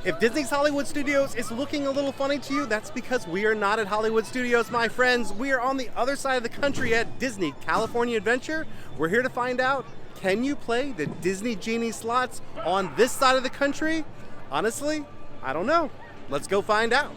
If Disney's Hollywood Studios is looking a little funny to you, that's because we are not at Hollywood Studios, my friends. We are on the other side of the country at Disney California Adventure. We're here to find out, can you play the Disney Genie Slots on this side of the country? Honestly, I don't know. Let's go find out.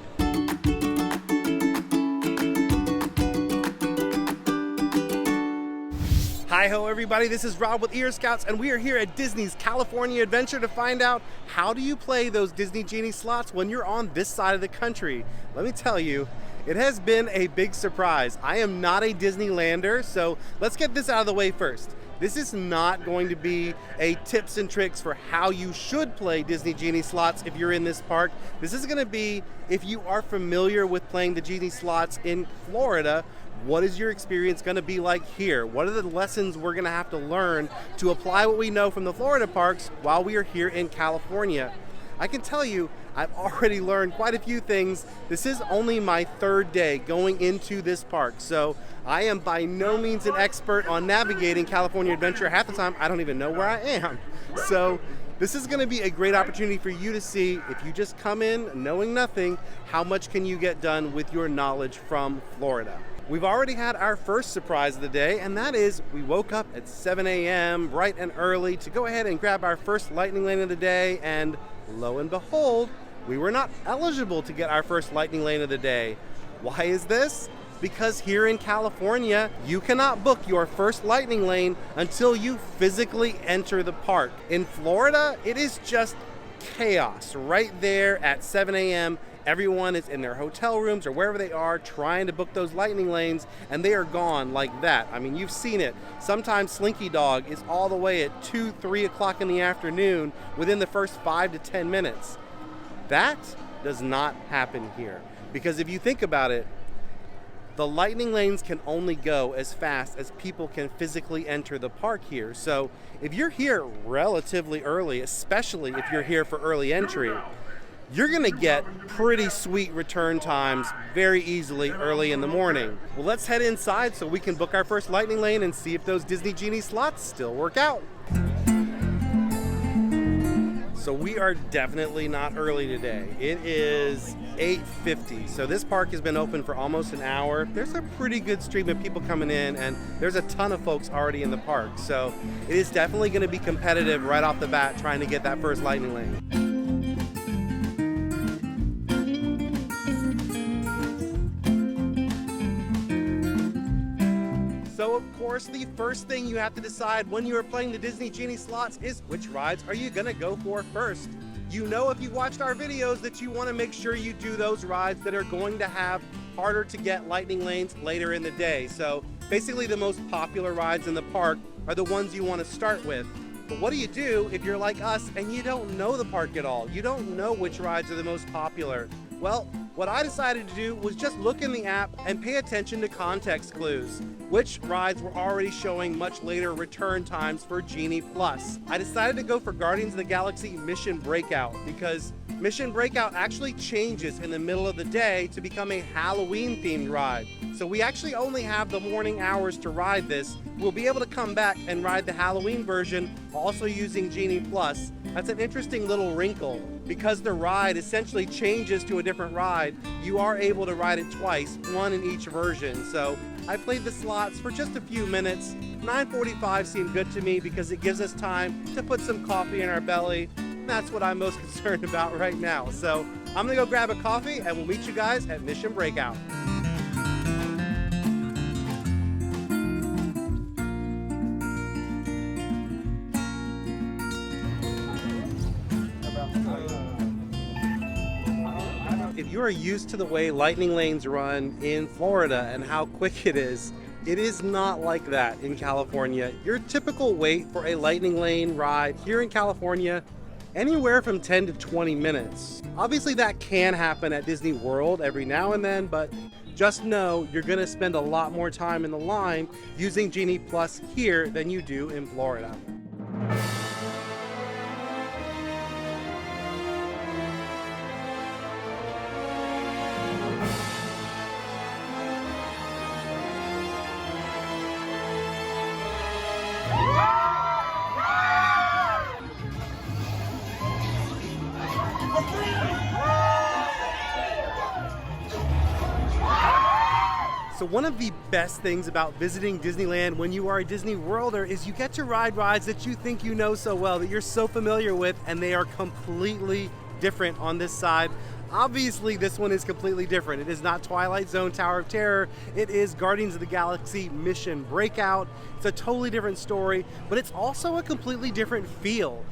Hi-ho everybody, this is Rob with Ear Scouts, and we are here at Disney's California Adventure to find out, how do you play those Disney Genie Slots when you're on this side of the country? Let me tell you, it has been a big surprise. I am not a Disneylander, so let's get this out of the way first. This is not going to be a tips and tricks for how you should play Disney Genie Slots if you're in this park. This is going to be if you are familiar with playing the Genie Slots in Florida. What is your experience going to be like here? What are the lessons we're going to have to learn to apply what we know from the Florida parks while we are here in California? I can tell you, I've already learned quite a few things. This is only my third day going into this park, so I am by no means an expert on navigating California Adventure. Half the time, I don't even know where I am. So this is going to be a great opportunity for you to see, if you just come in knowing nothing, how much can you get done with your knowledge from Florida. We've already had our first surprise of the day, and that is we woke up at 7 a.m. bright and early to go ahead and grab our first lightning lane of the day, and lo and behold, we were not eligible to get our first lightning lane of the day. Why is this? Because here in California, you cannot book your first lightning lane until you physically enter the park. In Florida, it is just chaos right there at 7 a.m. Everyone is in their hotel rooms or wherever they are trying to book those lightning lanes, and they are gone like that. I mean, you've seen it. Sometimes Slinky Dog is all the way at 2, 3 o'clock in the afternoon within the first 5 to 10 minutes. That does not happen here. Because if you think about it, the lightning lanes can only go as fast as people can physically enter the park here. So if you're here relatively early, especially if you're here for early entry, you're gonna get pretty sweet return times very easily early in the morning. Well, let's head inside so we can book our first lightning lane and see if those Disney Genie Slots still work out. So we are definitely not early today. It is 8:50, so this park has been open for almost an hour. There's a pretty good stream of people coming in, and there's a ton of folks already in the park. So it is definitely gonna be competitive right off the bat trying to get that first lightning lane. So of course, the first thing you have to decide when you are playing the Disney Genie Slots is which rides are you gonna go for first. You know, if you watched our videos, that you want to make sure you do those rides that are going to have harder to get lightning lanes later in the day. So basically the most popular rides in the park are the ones you want to start with. But what do you do if you're like us and you don't know the park at all? You don't know which rides are the most popular. Well, what I decided to do was just look in the app and pay attention to context clues. Which rides were already showing much later return times for Genie Plus. I decided to go for Guardians of the Galaxy Mission Breakout because Mission Breakout actually changes in the middle of the day to become a Halloween themed ride. So we actually only have the morning hours to ride this. We'll be able to come back and ride the Halloween version also using Genie Plus. That's an interesting little wrinkle. Because the ride essentially changes to a different ride, you are able to ride it twice, one in each version. So I played the slots for just a few minutes. 9:45 seemed good to me because it gives us time to put some coffee in our belly. That's what I'm most concerned about right now. So I'm gonna go grab a coffee and we'll meet you guys at Mission Breakout. If you are used to the way lightning lanes run in Florida and how quick it is not like that in California. Your typical wait for a lightning lane ride here in California, anywhere from 10 to 20 minutes. Obviously that can happen at Disney World every now and then, but just know you're gonna spend a lot more time in the line using Genie Plus here than you do in Florida. For 3 So one of the best things about visiting Disneyland when you are a Disney Worlder is you get to ride rides that you think you know so well, that you're so familiar with, and they are completely different on this side. Obviously, this one is completely different. It is not Twilight Zone Tower of Terror. It is Guardians of the Galaxy Mission Breakout. It's a totally different story, but it's also a completely different feel.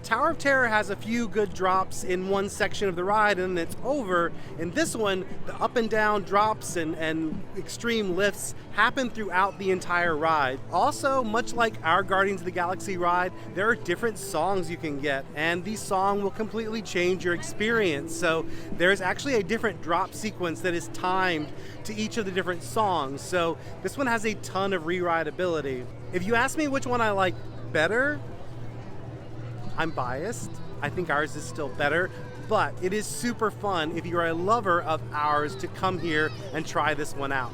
Tower of Terror has a few good drops in one section of the ride and then it's over. In this one, the up and down drops and extreme lifts happen throughout the entire ride. Also, much like our Guardians of the Galaxy ride, there are different songs you can get, and these songs will completely change your experience. So there's actually a different drop sequence that is timed to each of the different songs. So this one has a ton of re-rideability. If you ask me which one I like better, I'm biased. I think ours is still better, but it is super fun if you're a lover of ours to come here and try this one out.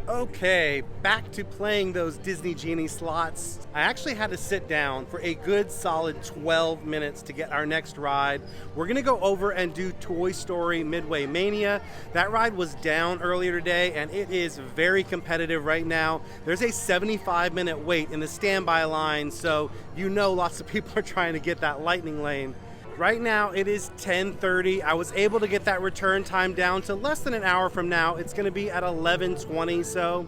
Okay, back to playing those Disney Genie slots. I actually had to sit down for a good solid 12 minutes to get our next ride. We're gonna go over and do Toy Story Midway Mania. That ride was down earlier today and it is very competitive right now. There's a 75-minute wait in the standby line, so you know lots of people are trying to get that lightning lane. Right now it is 10:30. I was able to get that return time down to less than an hour from now. It's going to be at 11:20, so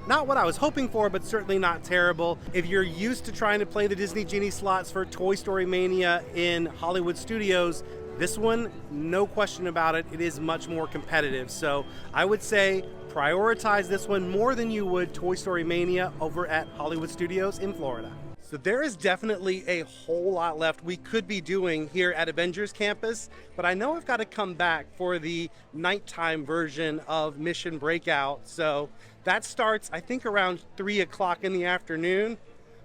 not what I was hoping for, but certainly not terrible. If you're used to trying to play the Disney Genie slots for Toy Story Mania in Hollywood Studios, this one, no question about it, it is much more competitive. So I would say prioritize this one more than you would Toy Story Mania over at Hollywood Studios in Florida. So there is definitely a whole lot left we could be doing here at Avengers Campus, but I know I've got to come back for the nighttime version of Mission Breakout. So that starts, I think, around 3 o'clock in the afternoon.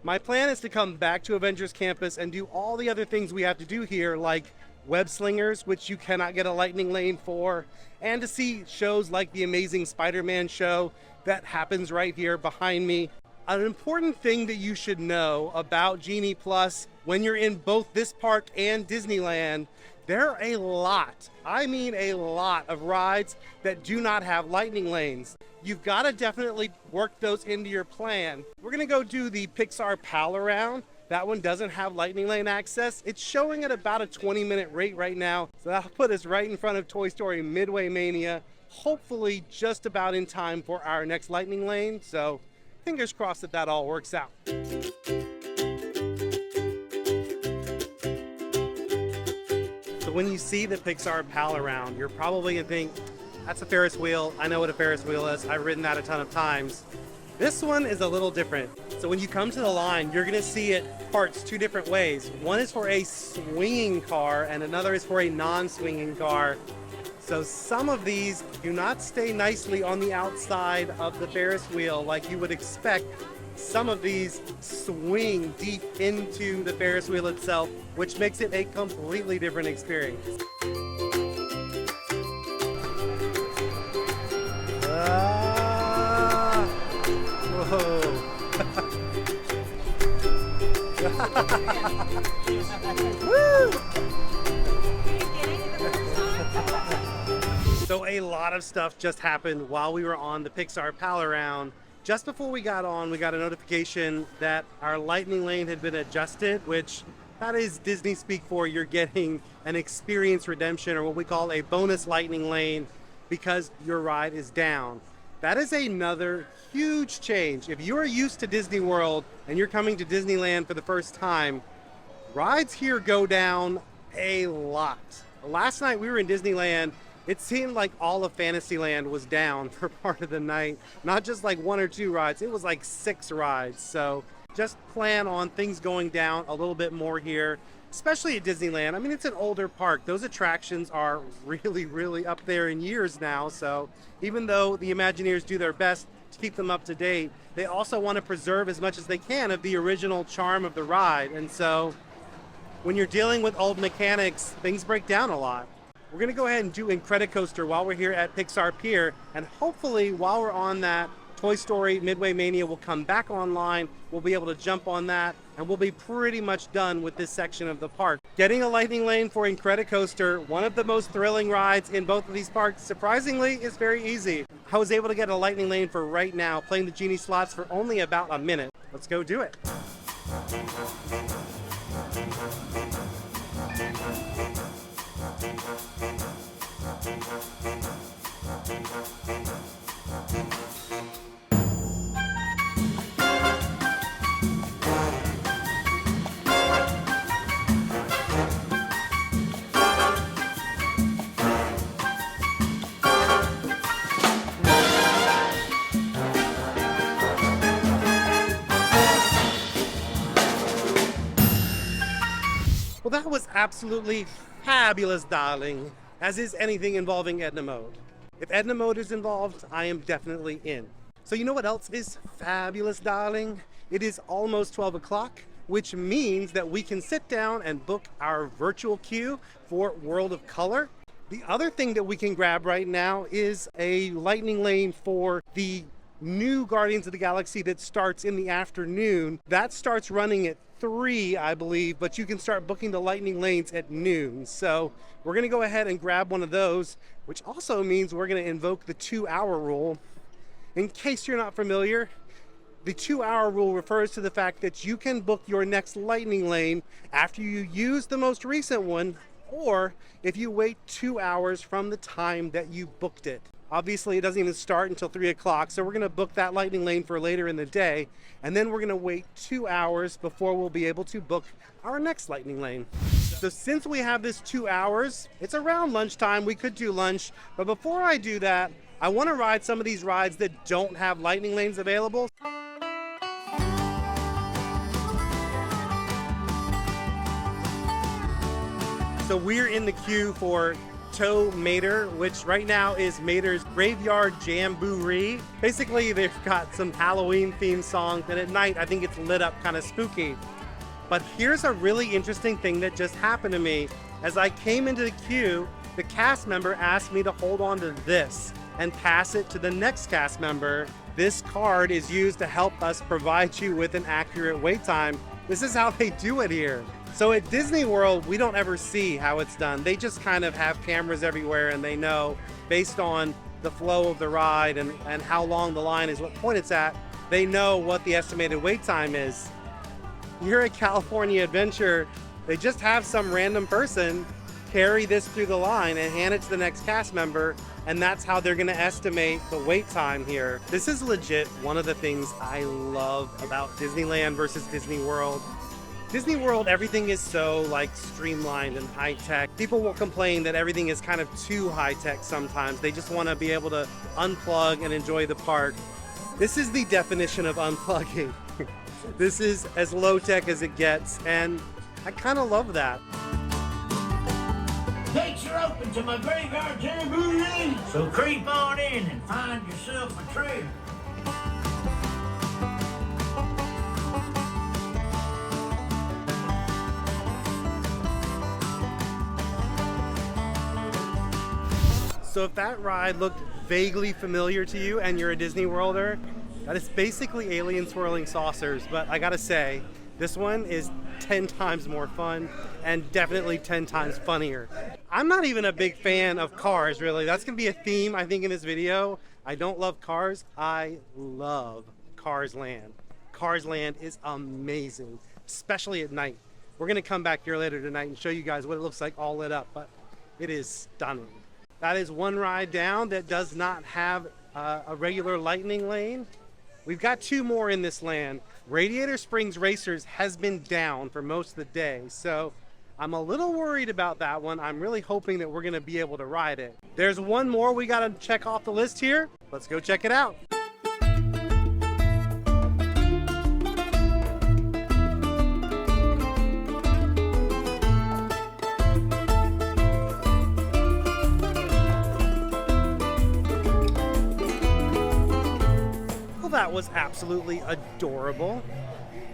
My plan is to come back to Avengers Campus and do all the other things we have to do here, like web slingers, which you cannot get a lightning lane for, and to see shows like the Amazing Spider-Man show that happens right here behind me. An important thing that you should know about Genie Plus when you're in both this park and Disneyland, there are a lot, I mean a lot of rides that do not have lightning lanes. You've got to definitely work those into your plan. We're going to go do the Pixar Pal Around. That one doesn't have lightning lane access. It's showing at about a 20-minute rate right now, so that'll put us right in front of Toy Story Midway Mania, hopefully just about in time for our next lightning lane. So fingers crossed that that all works out. So when you see the Pixar Pal Around, you're probably gonna think, that's a Ferris wheel. I know what a Ferris wheel is. I've ridden that a ton of times. This one is a little different. So when you come to the line, you're gonna see it parts two different ways. One is for a swinging car and another is for a non-swinging car. So some of these do not stay nicely on the outside of the Ferris wheel like you would expect. Some of these swing deep into the Ferris wheel itself, which makes it a completely different experience. Whoa. Woo! So a lot of stuff just happened while we were on the Pixar Pal Around. Just before we got on, we got a notification that our lightning lane had been adjusted, which that is Disney speak for you're getting an experience redemption, or what we call a bonus lightning lane, because your ride is down. That is another huge change. If you are used to Disney World and you're coming to Disneyland for the first time, rides here go down a lot. Last night we were in Disneyland, it seemed like all of Fantasyland was down for part of the night. Not just like 1 or 2 rides, it was like 6 rides. So just plan on things going down a little bit more here, especially at Disneyland. I mean, it's an older park. Those attractions are really, really up there in years now. So even though the Imagineers do their best to keep them up to date, they also want to preserve as much as they can of the original charm of the ride. And so when you're dealing with old mechanics, things break down a lot. We're gonna go ahead and do Incredicoaster while we're here at Pixar Pier, and hopefully while we're on that, Toy Story Midway Mania will come back online. We'll be able to jump on that. and we'll be pretty much done with this section of the park. Getting a lightning lane for Incredicoaster, one of the most thrilling rides in both of these parks, surprisingly, is very easy. I was able to get a lightning lane for right now, playing the Genie Slots for only about a minute. Let's go do it. Well, that was absolutely fabulous, darling, as is anything involving Edna Mode. If Edna Mode is involved, I am definitely in. So you know what else is fabulous, darling? It is almost 12 o'clock, which means that we can sit down and book our virtual queue for World of Color. The other thing that we can grab right now is a lightning lane for the new Guardians of the Galaxy that starts in the afternoon. That starts running at 3, I believe, but you can start booking the lightning lanes at noon. So we're going to go ahead and grab one of those, which also means we're going to invoke the 2-hour rule. In case you're not familiar, the 2-hour rule refers to the fact that you can book your next lightning lane after you use the most recent one, or if you wait 2 hours from the time that you booked it. Obviously, it doesn't even start until 3 o'clock, so we're going to book that lightning lane for later in the day, and then we're going to wait 2 hours before we'll be able to book our next lightning lane. So since we have this 2 hours, it's around lunchtime. We could do lunch, but before I do that, I want to ride some of these rides that don't have lightning lanes available. So we're in the queue for Tow Mater, which right now is Mater's Graveyard Jamboree. Basically, they've got some Halloween themed songs, and at night I think it's lit up kind of spooky. But here's a really interesting thing that just happened to me. As I came into the queue, the cast member asked me to hold on to this and pass it to the next cast member. This card is used to help us provide you with an accurate wait time. This is how they do it here. So at Disney World, we don't ever see how it's done. They just kind of have cameras everywhere, and they know based on the flow of the ride and how long the line is, what point it's at, they know what the estimated wait time is. Here at California Adventure, they just have some random person carry this through the line and hand it to the next cast member, and that's how they're gonna estimate the wait time here. This is legit one of the things I love about Disneyland versus Disney World. Disney World, everything is so like streamlined and high-tech. People will complain that everything is kind of too high-tech sometimes. They just want to be able to unplug and enjoy the park. This is the definition of unplugging. This is as low-tech as it gets, and I kind of love that. Gates are open to my Graveyard Jamboree, so creep on in and find yourself a treasure. So if that ride looked vaguely familiar to you and you're a Disney Worlder, that is basically alien swirling saucers, but I gotta say, this one is 10 times more fun and definitely 10 times funnier. I'm not even a big fan of cars, really. That's gonna be a theme, I think, in this video. I don't love cars. I love Cars Land. Cars Land is amazing, especially at night. We're gonna come back here later tonight and show you guys what it looks like all lit up, but it is stunning. That is one ride down that does not have a regular lightning lane. We've got 2 more in this land. Radiator Springs Racers has been down for most of the day, so I'm a little worried about that one. I'm really hoping that we're gonna be able to ride it. There's one more we gotta check off the list here. Let's go check it out. That was absolutely adorable.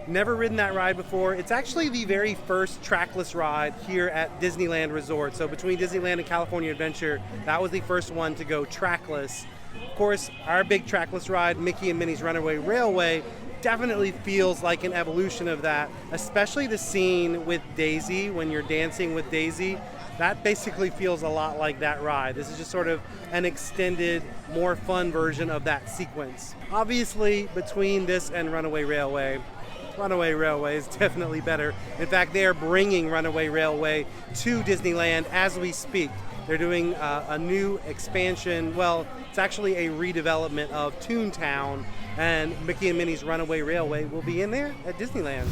Never ridden that ride before. It's actually the very first trackless ride here at Disneyland Resort. So between Disneyland and California Adventure, that was the first one to go trackless. Of course, our big trackless ride, Mickey and Minnie's Runaway Railway, definitely feels like an evolution of that, especially the scene with Daisy when you're dancing with Daisy. That basically feels a lot like that ride. This is just sort of an extended, more fun version of that sequence. Obviously, between this and Runaway Railway is definitely better. In fact, they are bringing Runaway Railway to Disneyland as we speak. They're doing a new expansion. Well, it's actually a redevelopment of Toontown, and Mickey and Minnie's Runaway Railway will be in there at Disneyland.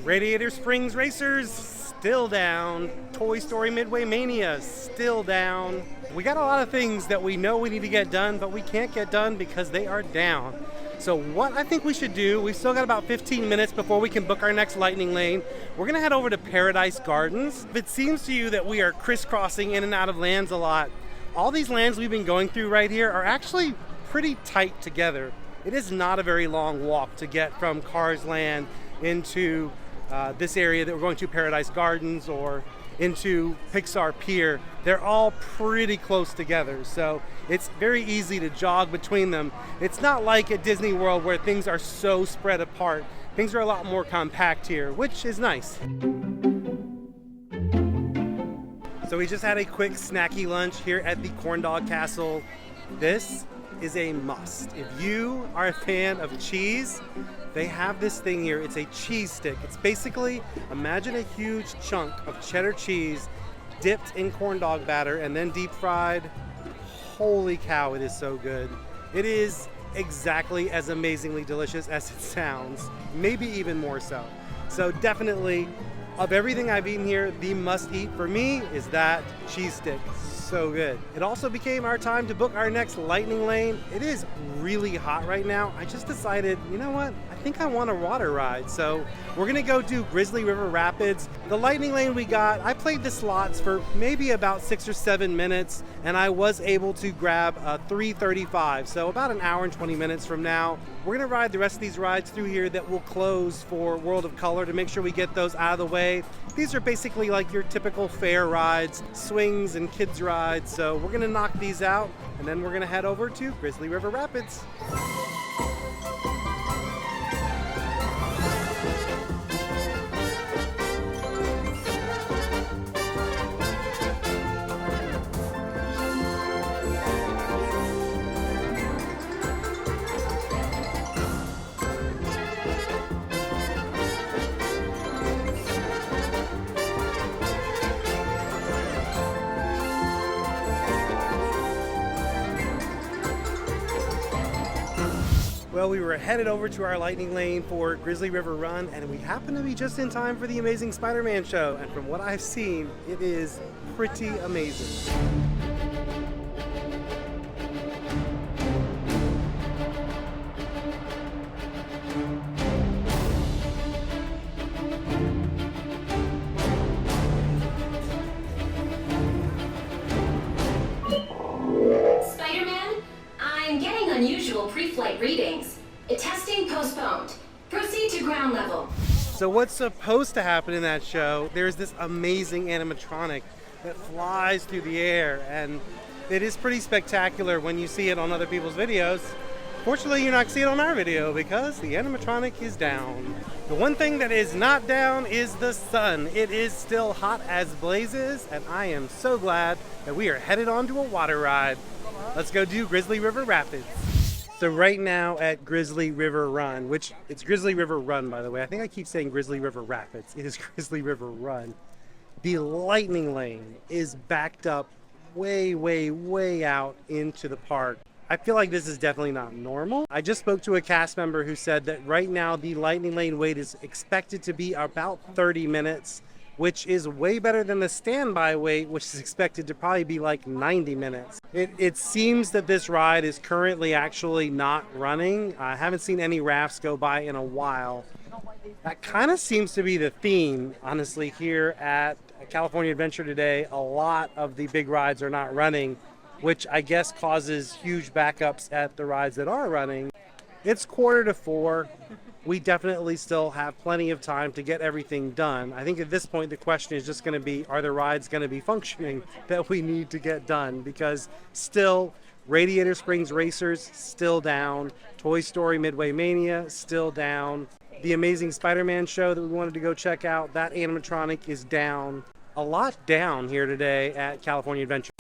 Radiator Springs Racers, still down. Toy Story Midway Mania, still down. We got a lot of things that we know we need to get done, but we can't get done because they are down. So what I think we should do, we've still got about 15 minutes before we can book our next lightning lane. We're gonna head over to Paradise Gardens. If it seems to you that we are crisscrossing in and out of lands a lot, all these lands we've been going through right here are actually pretty tight together. It is not a very long walk to get from Cars Land into this area that we're going to, Paradise Gardens, or into Pixar Pier. They're all pretty close together, so it's very easy to jog between them. It's not like at Disney World where things are so spread apart. Things are a lot more compact here, which is nice. So we just had a quick snacky lunch here at the Corn Dog Castle. This is a must. If you are a fan of cheese, they have this thing here. It's a cheese stick. It's basically, imagine a huge chunk of cheddar cheese dipped in corn dog batter and then deep fried. Holy cow, it is so good. It is exactly as amazingly delicious as it sounds, maybe even more so. So definitely, of everything I've eaten here, the must eat for me is that cheese stick. So good. It also became our time to book our next lightning lane. It is really hot right now. I just decided, you know what? I think I want a water ride. So we're gonna go do Grizzly River Rapids. The lightning lane we got, I played the slots for maybe about 6 or 7 minutes, and I was able to grab a 3:35. So about an hour and 20 minutes from now, we're gonna ride the rest of these rides through here that will close for World of Color to make sure we get those out of the way. These are basically like your typical fair rides, swings and kids rides. So we're gonna knock these out, and then we're gonna head over to Grizzly River Rapids. Well, we were headed over to our lightning lane for Grizzly River Run, and we happened to be just in time for the Amazing Spider-Man show. And from what I've seen, it is pretty amazing. Spider-Man, I'm getting unusual pre-flight readings. Testing postponed. Proceed to ground level. So what's supposed to happen in that show, there's this amazing animatronic that flies through the air, and it is pretty spectacular when you see it on other people's videos. Fortunately, you're not seeing it on our video because the animatronic is down. The one thing that is not down is the sun. It is still hot as blazes, and I am so glad that we are headed on to a water ride. Let's go do Grizzly River Rapids. So right now at Grizzly River Run, which it's Grizzly River Run, by the way. I think I keep saying Grizzly River Rapids. It is Grizzly River Run. The lightning lane is backed up way, way, way out into the park. I feel like this is definitely not normal. I just spoke to a cast member who said that right now the lightning lane wait is expected to be about 30 minutes, which is way better than the standby wait, which is expected to probably be like 90 minutes. It seems that this ride is currently actually not running. I haven't seen any rafts go by in a while. That kind of seems to be the theme, honestly, here at California Adventure today. A lot of the big rides are not running, which I guess causes huge backups at the rides that are running. It's 3:45. We definitely still have plenty of time to get everything done. I think at this point the question is just going to be, are the rides going to be functioning that we need to get done? Because still Radiator Springs Racers, still down. Toy Story Midway Mania, still down. The Amazing Spider-Man show that we wanted to go check out, that animatronic is down. A lot down here today at California Adventure.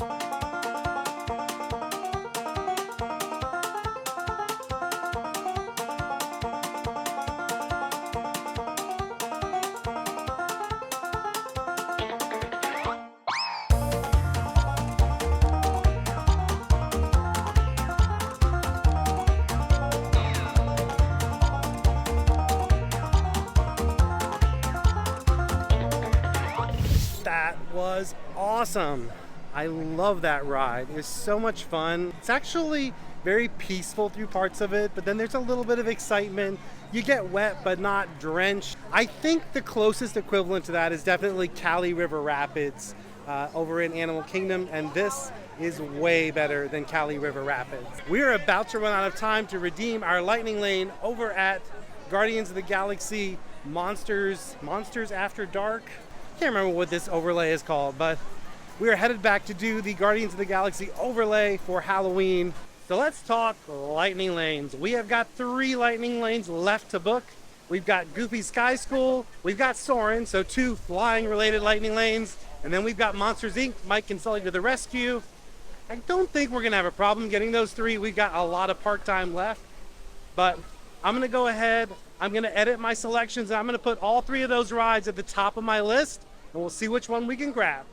That was awesome. I love that ride. It was so much fun. It's actually very peaceful through parts of it, but then there's a little bit of excitement. You get wet, but not drenched. I think the closest equivalent to that is definitely Cali River Rapids over in Animal Kingdom, and this is way better than Cali River Rapids. We are about to run out of time to redeem our lightning lane over at Guardians of the Galaxy Monsters After Dark. Can't remember what this overlay is called, but we are headed back to do the Guardians of the Galaxy overlay for Halloween. So let's talk lightning lanes. We have got 3 lightning lanes left to book. We've got Goofy Sky School, we've got Soarin', so 2 flying related lightning lanes, and then we've got Monsters Inc., Mike and Sully to the rescue. I don't think we're gonna have a problem getting those 3. We've got a lot of park time left, but I'm gonna go ahead, I'm gonna edit my selections, and I'm gonna put all 3 of those rides at the top of my list, and we'll see which one we can grab.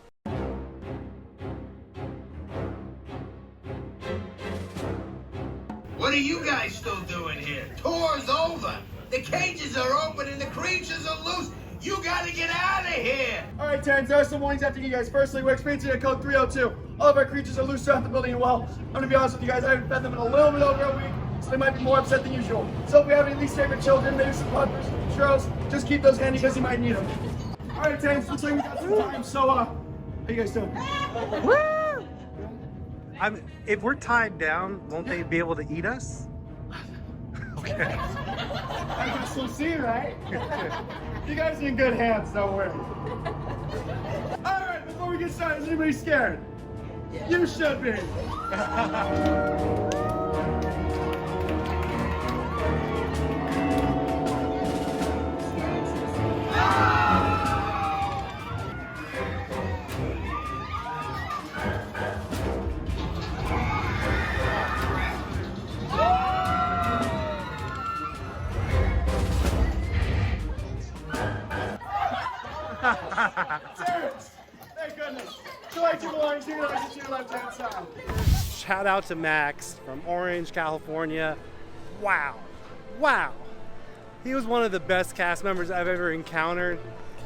What are you guys still doing here? Tour's over. The cages are open and the creatures are loose. You gotta get out of here. All right, Terrence, there are some warnings after you guys. Firstly, we're experiencing a code 302. All of our creatures are loose throughout the building, and well, I'm gonna be honest with you guys, I haven't fed them in a little bit over a week, so they might be more upset than usual. So if we have any least favorite children, maybe some puppers, churros, just keep those handy because you might need them. All right, Terrence, looks like we got some time, so how you guys doing? Woo! If we're tied down, won't they be able to eat us? Okay. I guess we'll see, right? You guys are in good hands, don't worry. All right, before we get started, is anybody scared? You should be. Thank goodness. Select your belongings here, to your left-hand side. Shout out to Max from Orange, California. Wow. Wow. He was one of the best cast members I've ever encountered.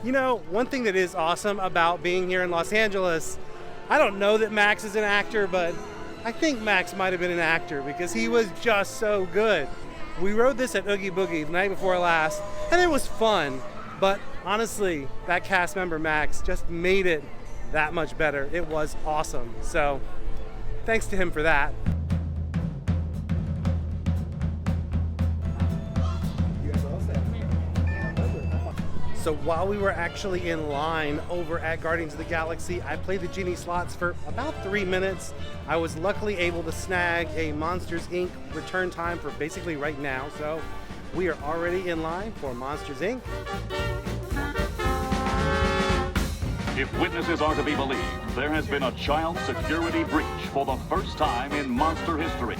You know, one thing that is awesome about being here in Los Angeles, I don't know that Max is an actor, but I think Max might have been an actor because he was just so good. We rode this at Oogie Boogie the night before last, and it was fun. But honestly, that cast member Max just made it that much better. It was awesome. So thanks to him for that. So while we were actually in line over at Guardians of the Galaxy, I played the Genie Slots for about 3 minutes. I was luckily able to snag a Monsters Inc. return time for basically right now. So we are already in line for Monsters Inc. If witnesses are to be believed, there has been a child security breach for the first time in monster history.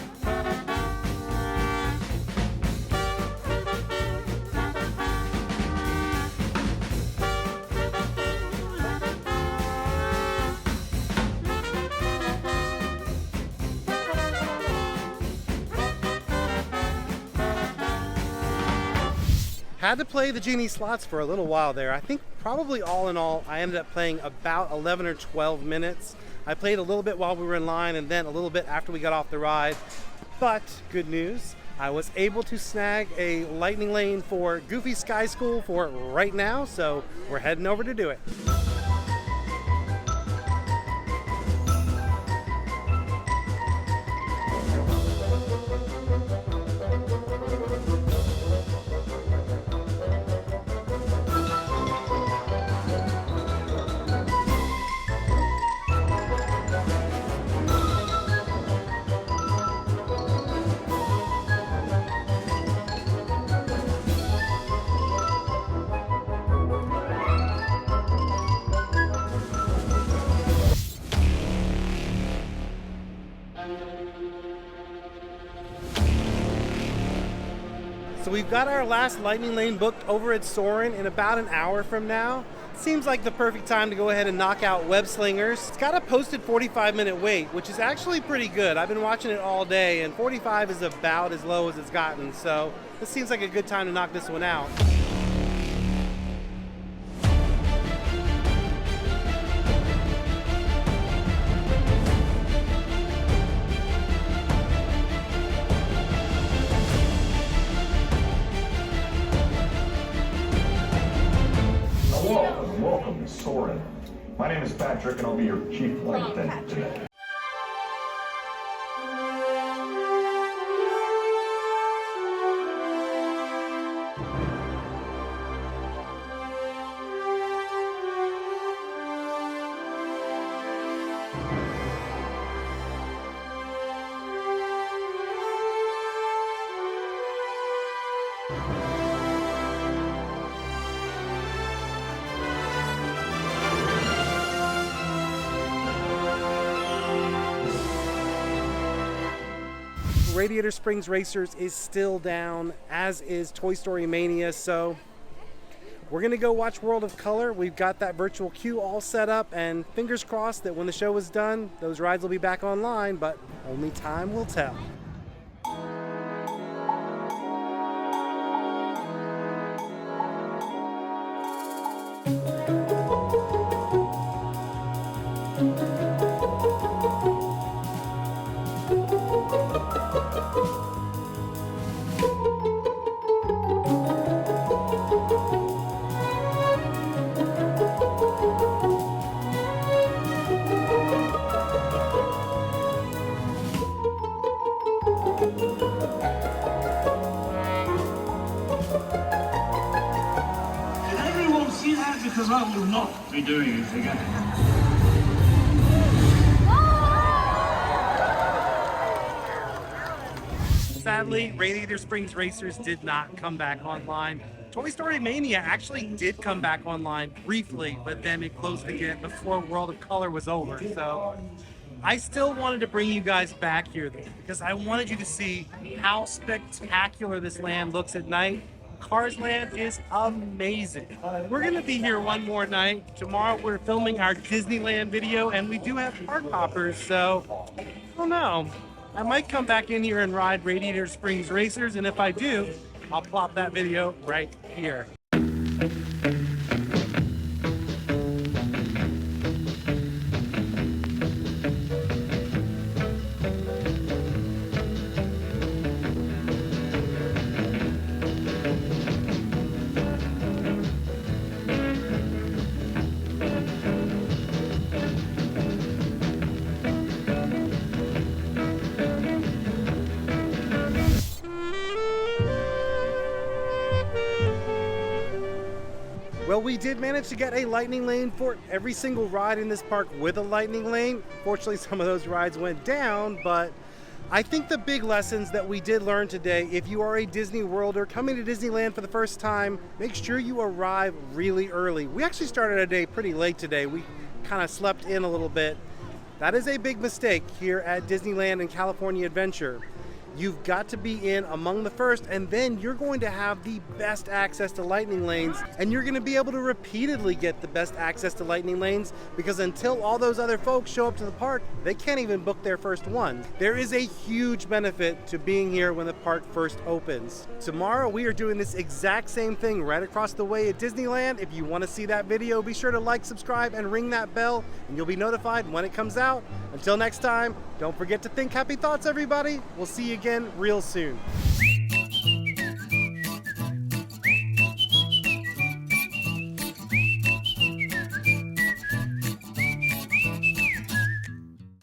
Had to play the Genie Slots for a little while there. I think probably all in all, I ended up playing about 11 or 12 minutes. I played a little bit while we were in line and then a little bit after we got off the ride. But good news, I was able to snag a lightning lane for Goofy Sky School for right now, so we're heading over to do it. So we've got our last lightning lane booked over at Soarin' in about an hour from now. Seems like the perfect time to go ahead and knock out Web Slingers. It's got a posted 45-minute wait, which is actually pretty good. I've been watching it all day, and 45 is about as low as it's gotten, so this seems like a good time to knock this one out. Welcome to Soarin'. My name is Patrick, and I'll be your chief flight attendant today. Radiator Springs Racers is still down, as is Toy Story Mania, so we're gonna go watch World of Color. We've got that virtual queue all set up, and fingers crossed that when the show is done, those rides will be back online, but only time will tell. Did everyone see that? Because I will not be doing it again. Sadly, Radiator Springs Racers did not come back online. Toy Story Mania actually did come back online briefly, but then it closed again before World of Color was over. So I still wanted to bring you guys back here though, because I wanted you to see how spectacular this land looks at night. Cars Land is amazing. We're gonna be here one more night. Tomorrow we're filming our Disneyland video, and we do have park hoppers, so I don't know. I might come back in here and ride Radiator Springs Racers, and if I do, I'll plop that video right here. Well, we did manage to get a lightning lane for every single ride in this park with a lightning lane. Fortunately, some of those rides went down, but I think the big lessons that we did learn today, if you are a Disney Worlder coming to Disneyland for the first time, make sure you arrive really early. We actually started our day pretty late today. We kind of slept in a little bit. That is a big mistake here at Disneyland and California Adventure. You've got to be in among the first, and then you're going to have the best access to lightning lanes, and you're going to be able to repeatedly get the best access to lightning lanes, because until all those other folks show up to the park, they can't even book their first one. There is a huge benefit to being here when the park first opens. Tomorrow we are doing this exact same thing right across the way at Disneyland. If you want to see that video, be sure to like, subscribe, and ring that bell, and you'll be notified when it comes out. Until next time, don't forget to think happy thoughts, everybody. We'll see you again real soon.